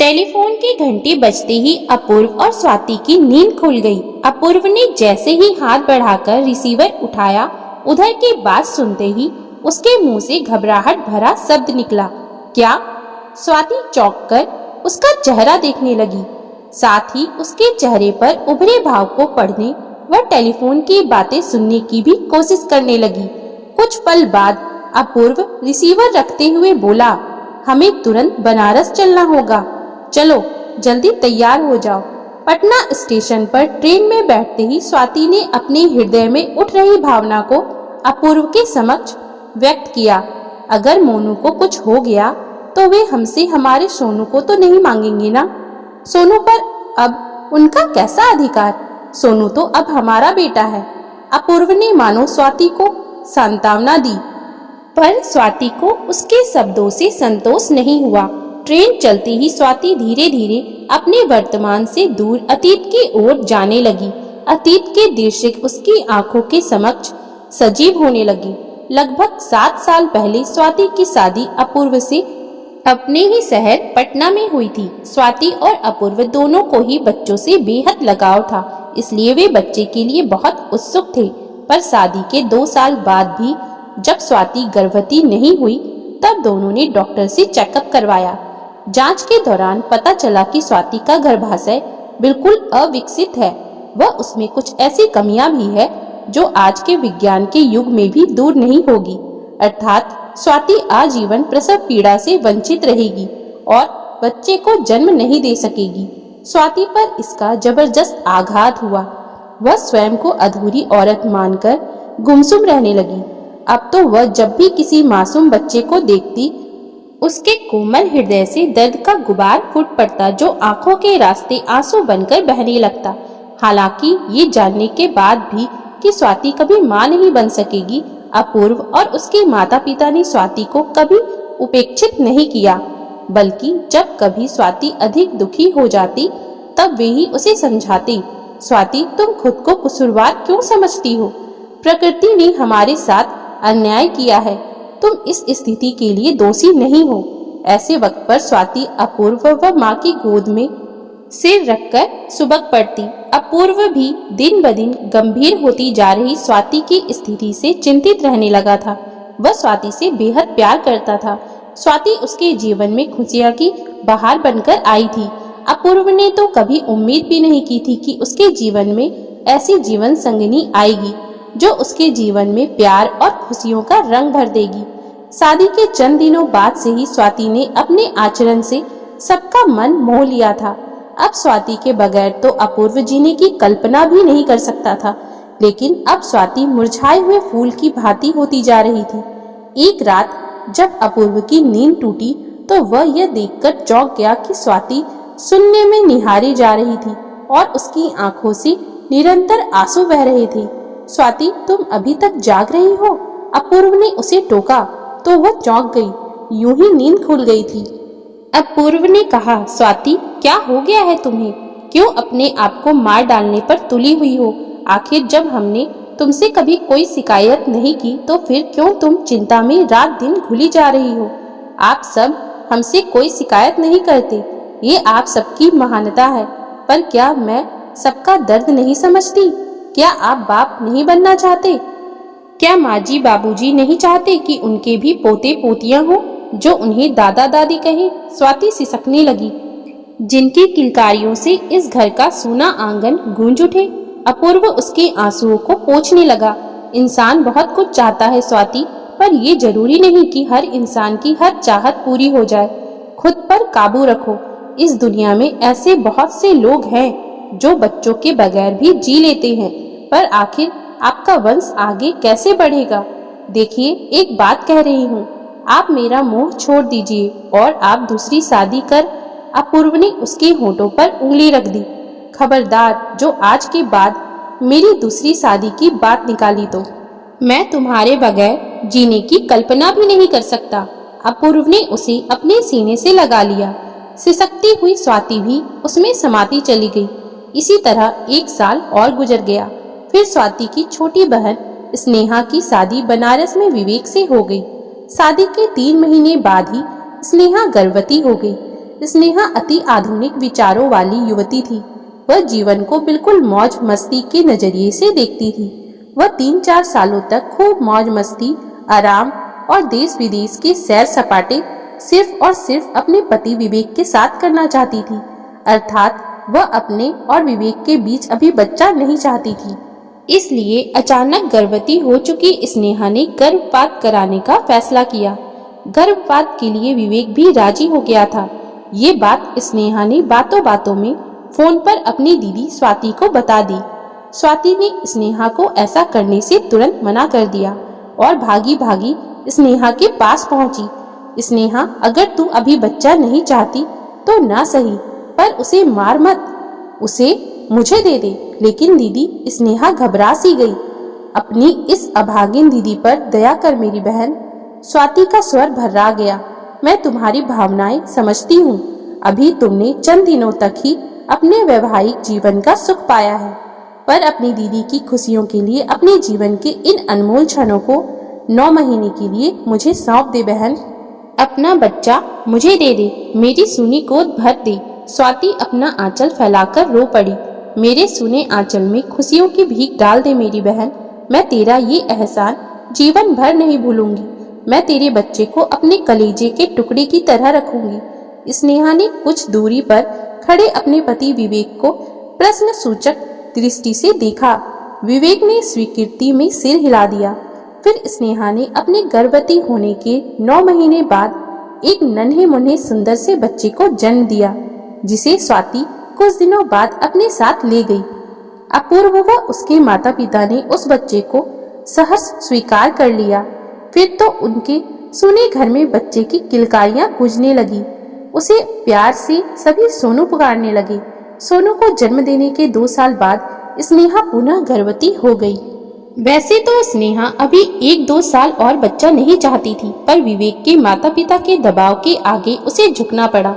Telephone की घंटी बजते ही अपूर्व और स्वाति की नींद खुल गई। अपूर्व ने जैसे ही हाथ बढ़ाकर रिसीवर उठाया, उधर की बात सुनते ही उसके मुंह से घबराहट भरा शब्द निकला। क्या? स्वाति चौंक कर उसका चेहरा देखने लगी। साथ ही उसके चेहरे पर उभरे भाव को पढ़ने व टेलीफोन की बातें सुनने की भी कोशिश करने लगी। कुछ पल बाद अपूर्व रिसीवर रखते हुए बोला, हमें तुरंत बनारस चलना होगा। चलो जल्दी तैयार हो जाओ। पटना स्टेशन पर ट्रेन में बैठते ही स्वाति ने अपने हृदय में उठ रही भावना को अपूर्व के समक्ष व्यक्त किया। अगर मोनू को कुछ हो गया तो वे हमसे हमारे सोनू को तो नहीं मांगेंगे ना। सोनू पर अब उनका कैसा अधिकार? सोनू तो अब हमारा बेटा है। अपूर्व ने मानो स्वाति को सांत्वना दी, पर स्वाति को उसके शब्दों से संतोष नहीं हुआ। ट्रेन चलते ही स्वाति धीरे धीरे अपने वर्तमान से दूर अतीत की ओर जाने लगी। अतीत के दृश्य उसकी आंखों के समक्ष सजीव होने लगे। लगभग 7 साल पहले स्वाति की शादी अपूर्व से अपने ही शहर पटना में हुई थी। स्वाति और अपूर्व दोनों को ही बच्चों से बेहद लगाव था, इसलिए वे बच्चे के लिए बहुत उत्सुक थे। पर शादी के 2 साल बाद भी जब स्वाति गर्भवती नहीं हुई, तब दोनों ने डॉक्टर से चेकअप करवाया। जांच के दौरान पता चला कि स्वाति का गर्भाशय बिल्कुल अविकसित है व उसमें कुछ ऐसी कमियां भी है जो आज के विज्ञान के युग में भी दूर नहीं होगी। अर्थात स्वाति आजीवन प्रसव पीड़ा से वंचित रहेगी और बच्चे को जन्म नहीं दे सकेगी। स्वाति पर इसका जबरदस्त आघात हुआ। वह स्वयं को अधूरी औरत मानकर गुमसुम रहने लगी। अब तो वह जब भी किसी मासूम बच्चे को देखती, उसके कोमल हृदय से दर्द का गुबार फूट पड़ता, जो आंखों के रास्ते आंसू बनकर बहने लगता। हालांकि ये जानने के बाद भी कि स्वाति कभी मां नहीं बन सकेगी, अपूर्व और उसके माता पिता ने स्वाति को कभी उपेक्षित नहीं किया, बल्कि जब कभी स्वाति अधिक दुखी हो जाती तब वे ही उसे समझाते, स्वाति तुम खुद को कसूरवार क्यों समझती हो? प्रकृति ने हमारे साथ अन्याय किया है, तुम इस स्थिति के लिए दोषी नहीं हो। ऐसे वक्त पर स्वाति अपूर्व व माँ की गोद में सिर रखकर सुबक पड़ती। अपूर्व भी दिन ब दिन गंभीर होती जा रही स्वाति की स्थिति से चिंतित रहने लगा था। वह स्वाति से बेहद प्यार करता था। स्वाति उसके जीवन में खुशियां की बहार बनकर आई थी। अपूर्व ने तो कभी उम्मीद भी नहीं की थी कि उसके जीवन में ऐसी जीवन संगिनी आएगी जो उसके जीवन में प्यार और खुशियों का रंग भर देगी। शादी के चंद दिनों बाद से ही स्वाति ने अपने आचरण से सबका मन मोह लिया था। अब स्वाति के बगैर तो अपूर्व जीने की कल्पना भी नहीं कर सकता था, लेकिन अब स्वाति मुरझाए हुए फूल की भांति होती जा रही थी। एक रात जब अपूर्व की नींद टूटी तो वह यह देखकर चौंक गया कि स्वाति सुनने में निहारी जा रही थी और उसकी आंखों से निरंतर आंसू बह रहे थे। स्वाति तुम अभी तक जाग रही हो? अपूर्व ने उसे टोका तो वह चौंक गई, यूं ही नींद खुल गई थी। अपूर्व ने कहा, स्वाति क्या हो गया है तुम्हें? क्यों अपने आप को मार डालने पर तुली हुई हो? आखिर जब हमने तुमसे कभी कोई शिकायत नहीं की तो फिर क्यों तुम चिंता में रात दिन घुली जा रही हो? आप सब हमसे कोई शिकायत नहीं करते, ये आप सबकी महानता है, पर क्या मैं सबका दर्द नहीं समझती? क्या आप बाप नहीं बनना चाहते? क्या माँ जी बाबूजी नहीं चाहते कि उनके भी पोते पोतियां हो जो उन्हें दादा दादी कहे? स्वाति सिसकने लगी, जिनकी किलकारियों से इस घर का सूना आंगन गूंज उठे। अपूर्व उसके आंसुओं को पोंछने लगा। इंसान बहुत कुछ चाहता है स्वाति, पर ये जरूरी नहीं कि हर इंसान की हर चाहत पूरी हो जाए। खुद पर काबू रखो। इस दुनिया में ऐसे बहुत से लोग हैं जो बच्चों के बगैर भी जी लेते हैं, पर आखिर आपका वंश आगे कैसे बढ़ेगा? देखिए, एक बात कह रही हूँ, आप मेरा मोह छोड़ दीजिए और आप दूसरी शादी कर। अपूर्व ने उसके होठों पर उंगली रख दी। खबरदार, जो आज के बाद मेरी दूसरी शादी की बात निकाली तो मैं तुम्हारे बगैर जीने की कल्पना भी नहीं कर सकता। अपूर्व ने उसे अपने सीने से लगा लिया। सिसकती हुई स्वाति भी उसमें समाती चली गई। इसी तरह 1 साल और गुजर गया। फिर स्वाति की छोटी बहन स्नेहा की शादी बनारस में विवेक से हो गई। शादी के 3 महीने बाद ही स्नेहा गर्भवती हो गई। स्नेहा अति आधुनिक विचारों वाली युवती थी। वह जीवन को बिल्कुल मौज मस्ती के नजरिए से देखती थी। वह 3-4 सालों तक खूब मौज मस्ती, आराम और देश विदेश के सैर सपाटे सिर्फ और सिर्फ अपने पति विवेक के साथ करना चाहती थी। अर्थात वह अपने और विवेक के बीच अभी बच्चा नहीं चाहती थी। इसलिए अचानक गर्भवती हो चुकी स्नेहा ने गर्भपात कराने का फैसला किया। गर्भपात के लिए विवेक भी राजी हो गया था। ये बात स्नेहा ने बातों बातों में फोन पर अपनी दीदी स्वाति को बता दी। स्वाति ने स्नेहा को ऐसा करने से तुरंत मना कर दिया और भागी भागी स्नेहा के पास पहुंची। स्नेहा, अगर तू अभी बच्चा नहीं चाहती तो ना सही, पर उसे मार मत, उसे मुझे दे दे। लेकिन दीदी, स्नेहा घबरा सी गई। अपनी इस अभागिन दीदी पर दया कर मेरी बहन। स्वाति का स्वर भर्रा गया। मैं तुम्हारी भावनाएं समझती हूँ। अभी तुमने चंद दिनों तक ही अपने वैवाहिक जीवन का सुख पाया है, पर अपनी दीदी की खुशियों के लिए अपने जीवन के इन अनमोल क्षणों को 9 महीने के लिए मुझे सौंप दे बहन। अपना बच्चा मुझे दे दे, मेरी सूनी गोद भर दे। स्वाति अपना आंचल फैलाकर रो पड़ी। मेरे सूने आंचल में खुशियों की भीख डाल दे मेरी बहन। मैं तेरा ये एहसान जीवन भर नहीं भूलूंगी। मैं तेरे बच्चे को अपने कलेजे के टुकड़े की तरह रखूंगी। स्नेहा ने कुछ दूरी पर खड़े अपने पति विवेक को प्रश्न सूचक दृष्टि से देखा। विवेक ने स्वीकृति में सिर हिला दिया। फिर स्नेहा ने अपने गर्भवती होने के 9 महीने बाद एक नन्हे मुन्ने सुंदर से बच्चे को जन्म दिया, जिसे स्वाति कुछ दिनों बाद अपने साथ ले गई। अपूर्व व उसके माता पिता ने उस बच्चे को सहर्ष स्वीकार कर लिया। फिर तो उनके सुने घर में बच्चे की किलकारियां गूंजने लगी। उसे प्यार से सभी सोनू पुकारने लगे। सोनू को जन्म देने के 2 साल बाद स्नेहा पुनः गर्भवती हो गई। वैसे तो स्नेहा अभी 1-2 साल और बच्चा नहीं चाहती थी, पर विवेक के माता पिता के दबाव के आगे उसे झुकना पड़ा।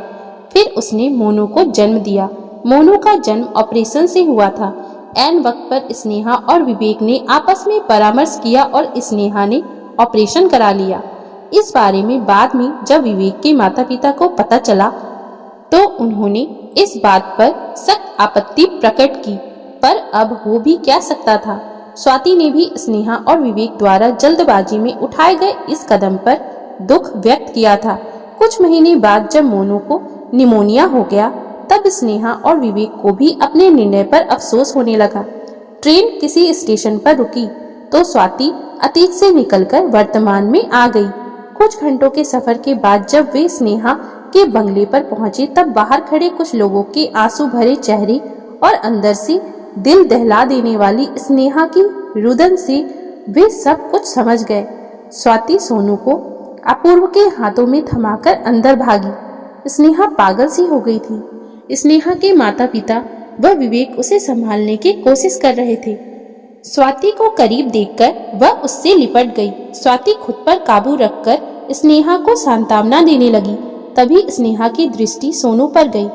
फिर उसने मोनू को जन्म दिया। मोनू का जन्म ऑपरेशन से हुआ था। ऐन वक्त पर स्नेहा और विवेक ने आपस में परामर्श किया और स्नेहा ने ऑपरेशन करा लिया। इस बारे में बाद में जब विवेक के माता पिता को पता चला तो उन्होंने इस बात पर सख्त आपत्ति प्रकट की, पर अब हो भी क्या सकता था। स्वाति ने भी स्नेहा और विवेक द्वारा जल्दबाजी में उठाए गए इस कदम पर दुख व्यक्त किया था। कुछ महीने बाद जब मोनू को निमोनिया हो गया, तब स्नेहा और विवेक को भी अपने निर्णय पर अफसोस होने लगा। ट्रेन किसी स्टेशन पर रुकी तो स्वाति अतीत से निकलकर वर्तमान में आ गई। कुछ घंटों के सफर के बाद जब वे स्नेहा के बंगले पर पहुंचे, तब बाहर खड़े कुछ लोगों के आंसू भरे चेहरे और अंदर से दिल दहला देने वाली स्नेहा की रुदन से वे सब कुछ समझ गए। स्वाति सोनू को अपूर्व के हाथों में थमाकर अंदर भागी। स्नेहा पागल सी हो गई थी। स्नेहा के माता पिता व विवेक उसे संभालने की कोशिश कर रहे थे। स्वाति को करीब देखकर वह उससे लिपट गई। स्वाति खुद पर काबू रखकर स्नेहा को सांत्वना देने लगी। तभी स्नेहा की दृष्टि सोनू पर गई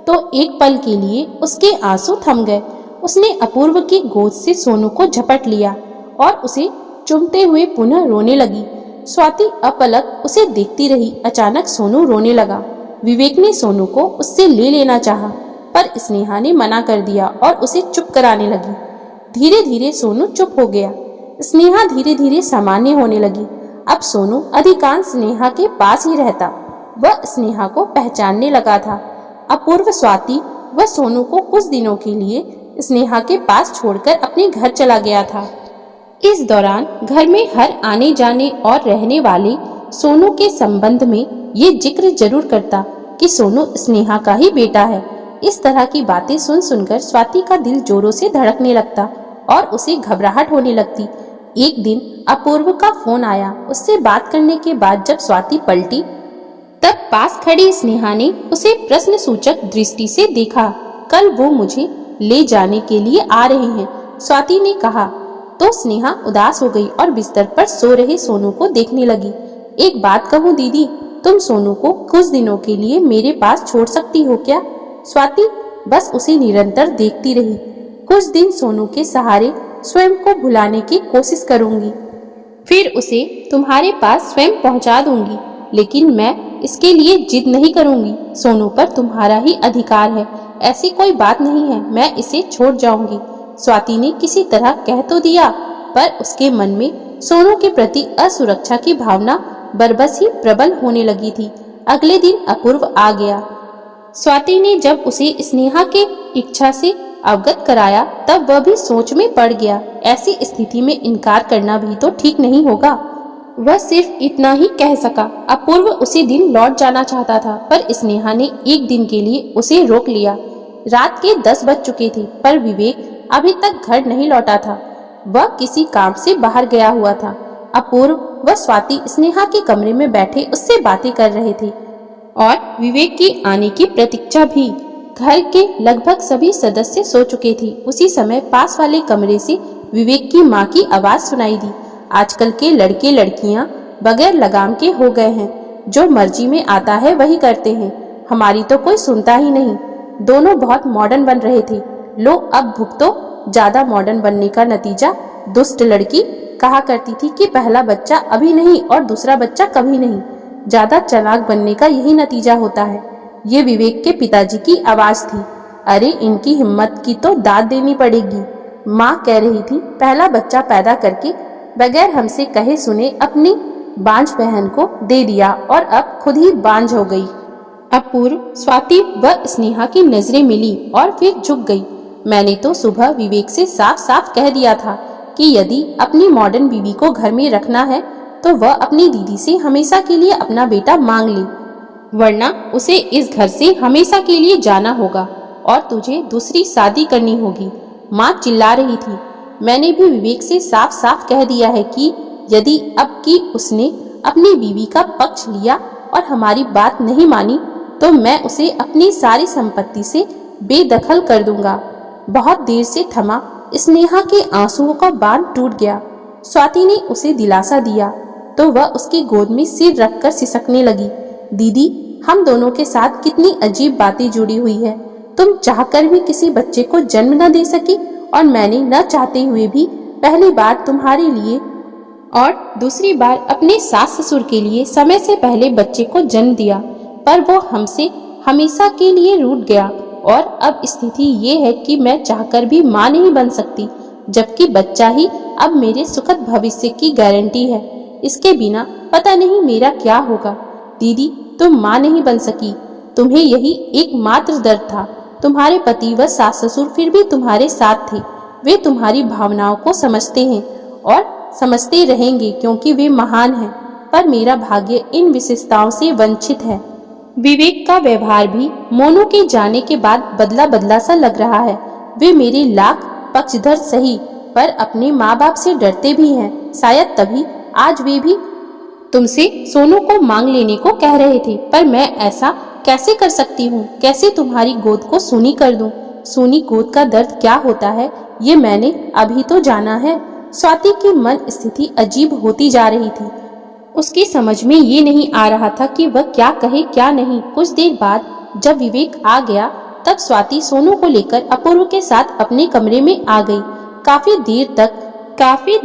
तो एक पल के लिए उसके आंसू थम गए। उसने अपूर्व की गोद से सोनू को झपट लिया और उसे चूमते हुए पुनः रोने लगी। स्वाति अपलक उसे देखती रही। अचानक सोनू रोने लगा। विवेक ने सोनू को उससे ले लेना चाहा, पर स्नेहा ने मना कर दिया और उसे चुप कराने लगी। धीरे धीरे सोनू चुप हो गया। स्नेहा धीरे धीरे सामान्य होने लगी। अब सोनू अधिकांश स्नेहा के पास ही रहता। वह स्नेहा को पहचानने लगा था। अपूर्व स्वाति व सोनू को कुछ दिनों के लिए स्नेहा के पास छोड़कर अपने घर चला गया था। इस दौरान घर में हर आने जाने और रहने वाले सोनू के संबंध में ये जिक्र जरूर करता कि सोनू स्नेहा का ही बेटा है। इस तरह की बातें सुन सुनकर स्वाति का दिल जोरों से धड़कने लगता और उसे घबराहट होने लगती। एक दिन अपूर्व का फोन आया। उससे बात करने के बाद जब स्वाति पलटी, तब पास खड़ी स्नेहा ने उसे प्रश्न सूचक दृष्टि से देखा। कल वो मुझे ले जाने के लिए आ रहे हैं, स्वाति ने कहा तो स्नेहा उदास हो गई और बिस्तर पर सो रहे सोनू को देखने लगी। एक बात कहूँ दीदी, तुम सोनू को कुछ दिनों के लिए मेरे पास छोड़ सकती हो क्या? स्वाति बस उसे निरंतर देखती रही। कुछ दिन सोनू के सहारे स्वयं को भुलाने की कोशिश करूंगी, फिर उसे तुम्हारे पास स्वयं पहुंचा दूंगी, लेकिन मैं इसके लिए जिद नहीं करूंगी। सोनू पर तुम्हारा ही अधिकार है, ऐसी कोई बात नहीं है, मैं इसे छोड़ जाऊंगी। स्वाति ने किसी तरह कह तो दिया, पर उसके मन में सोनू के प्रति असुरक्षा की भावना बरबस ही प्रबल होने लगी थी। अगले दिन अपूर्व आ गया। स्वाति ने जब उसे स्नेहा के इच्छा से अवगत कराया तब वह भी सोच में पड़ गया। ऐसी स्थिति में इनकार करना भी तो ठीक नहीं होगा। वह सिर्फ इतना ही कह सका। अपूर्व उसी दिन लौट जाना चाहता था, पर स्नेहा ने एक दिन के लिए उसे रोक लिया। रात के 10 बज चुके थे, पर विवेक अभी तक घर नहीं लौटा था। वह किसी काम से बाहर गया हुआ था। अपूर्व व स्वाति स्नेहा के कमरे में बैठे उससे बातें कर रहे थे और विवेक की आने की प्रतीक्षा भी। घर के लगभग सभी सदस्य सो चुके थे। उसी समय पास वाले कमरे से विवेक की माँ की आवाज सुनाई दी। आजकल के लड़के लड़कियां बगैर लगाम के हो गए हैं, जो मर्जी में आता है वही करते हैं, हमारी तो कोई सुनता ही नहीं। दोनों बहुत मॉडर्न बन रहे थे। लो अब भुगतो ज्यादा मॉडर्न बनने का नतीजा। दुष्ट लड़की कहा करती थी कि पहला बच्चा अभी नहीं और दूसरा बच्चा कभी नहीं। ज्यादा चालाक बनने का यही नतीजा होता है। ये विवेक के पिताजी की आवाज थी। अरे इनकी हिम्मत की तो दाद देनी पड़ेगी। माँ कह रही थी पहला बच्चा पैदा करके बगैर हमसे कहे सुने अपनी बांझ बहन को दे दिया और अब खुद ही बांझ हो गई। अपूर्व, स्वाति व स्नेहा की नजरें मिली और फिर झुक गई। मैंने तो सुबह विवेक से साफ साफ कह दिया था कि यदि अपनी मॉडर्न बीवी को घर में रखना है तो वह अपनी दीदी से हमेशा के लिए अपना बेटा मांग ले, वरना उसे इस घर से हमेशा के लिए जाना होगा और तुझे दूसरी शादी करनी होगी। माँ चिल्ला रही थी। मैंने भी विवेक से साफ साफ कह दिया है कि यदि अब की उसने अपनी बीवी का पक्ष लिया और हमारी बात नहीं मानी तो मैं उसे अपनी सारी संपत्ति से बेदखल कर दूंगा। बहुत देर से थमा स्नेहा के आंसुओं का बांध टूट गया। स्वाति ने उसे दिलासा दिया तो वह उसकी गोद में सिर रखकर सिसकने लगी। दीदी, हम दोनों के साथ कितनी अजीब बातें जुड़ी हुई है। तुम चाहकर भी किसी बच्चे को जन्म न दे सकी और मैंने न चाहते हुए भी पहली बार तुम्हारे लिए और दूसरी बार अपने सास ससुर के लिए समय से पहले बच्चे को जन्म दिया, पर वो हमसे हमेशा के लिए रूठ गया और अब स्थिति ये है कि मैं चाहकर भी माँ नहीं बन सकती, जबकि बच्चा ही अब मेरे सुखद भविष्य की गारंटी है। इसके बिना पता नहीं मेरा क्या होगा। दीदी, तुम माँ नहीं बन सकी, तुम्हें यही एकमात्र दर्द था। तुम्हारे पति व सास ससुर फिर भी तुम्हारे साथ थे। वे तुम्हारी भावनाओं को समझते हैं और समझते रहेंगे क्योंकि वे महान हैं, पर मेरा भाग्य इन विशेषताओं से वंचित है। विवेक का व्यवहार भी मोनू के जाने के बाद बदला बदला सा लग रहा है। वे मेरे लाख पक्षधर सही, पर अपने माँ बाप से डरते भी हैं। शायद तभी आज वे भी तुमसे सोनू को मांग लेने को कह रहे थे, पर मैं ऐसा कैसे कर सकती हूँ? कैसे तुम्हारी गोद को सूनी कर दूं? सूनी गोद का दर्द क्या होता है ये मैंने अभी तो जाना है। स्वाति की मन स्थिति अजीब होती जा रही थी। उसकी समझ में ये नहीं आ रहा था कि वह क्या कहे क्या नहीं। कुछ देर बाद जब विवेक आ गया तब स्वाति सोनू को लेकर अपूर्व के साथ अपने कमरे में आ गई। काफी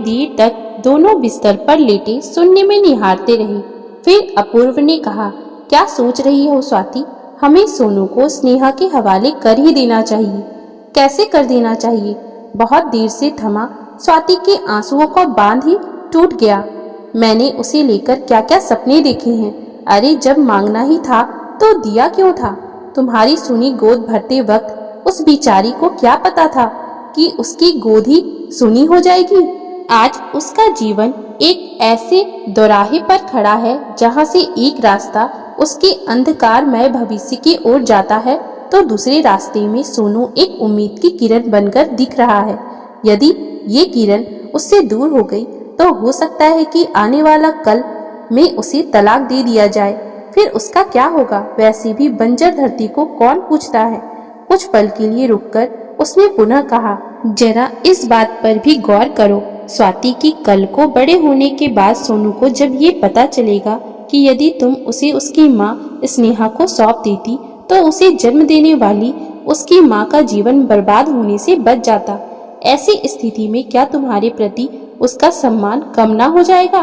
देर तक दोनों बिस्तर पर लेटे शून्य में निहारते रहे। फिर अपूर्व ने कहा, क्या सोच रही हो स्वाति? हमें सोनू को स्नेहा के हवाले कर ही देना चाहिए। कैसे कर देना चाहिए? बहुत देर से थमा स्वाति के आंसुओं का बांध ही टूट गया। मैंने उसे लेकर क्या क्या सपने देखे हैं। अरे जब मांगना ही था तो दिया क्यों था? तुम्हारी सुनी गोद भरते वक्त उस बिचारी को क्या पता था कि उसकी गोद ही सुनी हो जाएगी। आज उसका जीवन एक ऐसे दोराहे पर खड़ा है जहां से एक रास्ता उसके अंधकारमय भविष्य की ओर जाता है तो दूसरे रास्ते में सोनू एक उम्मीद की किरण बनकर दिख रहा है। यदि ये किरण उससे दूर हो गई तो हो सकता है कि आने वाला कल में उसे तलाक दे दिया जाए। फिर उसका क्या होगा? वैसे भी बंजर धरती को कौन पूछता है। कुछ पल के लिए रुककर उसने पुनः कहा, जरा इस बात पर भी गौर करो स्वाति की कल को बड़े होने के बाद सोनू को जब ये पता चलेगा कि यदि तुम उसे उसकी माँ स्नेहा को सौंप देती तो उसे जन्म देने वाली उसकी माँ का जीवन बर्बाद होने से बच जाता। ऐसी स्थिति में क्या तुम्हारे प्रति उसका सम्मान कम ना हो जाएगा?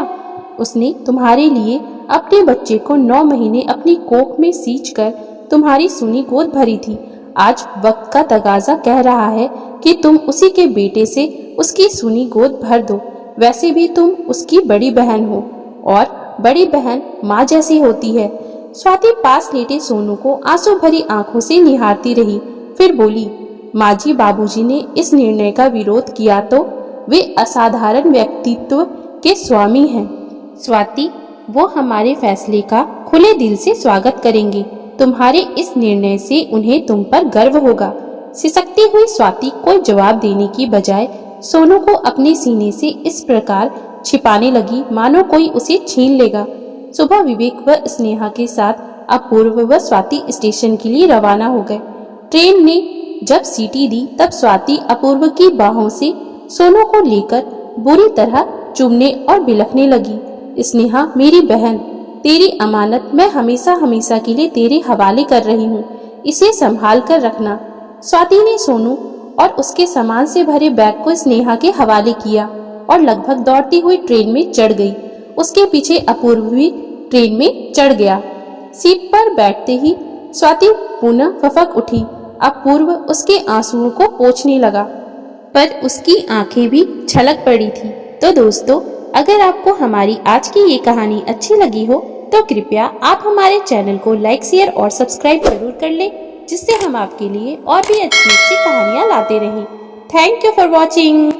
उसने तुम्हारे लिए अपने बच्चे को 9 महीने अपनी कोख में सींच कर तुम्हारी सूनी गोद भरी थी। आज वक्त का तगाजा कह रहा है कि तुम उसी के बेटे से उसकी सूनी गोद भर दो। वैसे भी तुम उसकी बड़ी बहन हो और बड़ी बहन माँ जैसी होती है। स्वाति पास लेटे सोनू को आंसू भरी आंखों से निहारती रही, फिर बोली, माँ जी, बाबूजी ने इस निर्णय का विरोध किया तो वे असाधारण व्यक्तित्व के स्वामी हैं। स्वाति, वो हमारे फैसले का खुले दिल से स्वागत करेंगे। तुम्हारे इस निर्णय से उन्हें तुम पर गर्व होगा। सिसकती हुई स्वाति कोई जवाब देने की बजाय सोनू को अपने सीने से इस प्रकार छिपाने लगी मानो कोई उसे छीन लेगा। सुबह विवेक व स्नेहा के साथ अपूर्व व स्वाति स्टेशन के लिए रवाना हो गए। ट्रेन ने जब सीटी दी तब स्वाति अपूर्व की बाहों से सोनू को लेकर बुरी तरह चूमने और बिलखने लगी। स्नेहा, मेरी बहन, तेरी अमानत मैं हमेशा हमेशा के लिए तेरे हवाले कर रही हूँ, इसे संभाल कर रखना। स्वाति ने सोनू और उसके सामान से भरे बैग को स्नेहा के हवाले किया और लगभग दौड़ती हुई ट्रेन में चढ़ गई। उसके पीछे अपूर्व भी ट्रेन में चढ़ गया। सीट पर बैठते ही स्वाति पुनः फफक उठी। अपूर्व उसके आंसुओं को पोंछने लगा, पर उसकी आंखें भी छलक पड़ी थी। तो दोस्तों, अगर आपको हमारी आज की ये कहानी अच्छी लगी हो तो कृपया आप हमारे चैनल को लाइक, शेयर और सब्सक्राइब जरूर कर लें, जिससे हम आपके लिए और भी अच्छी अच्छी कहानियाँ लाते रहें। Thank you for watching.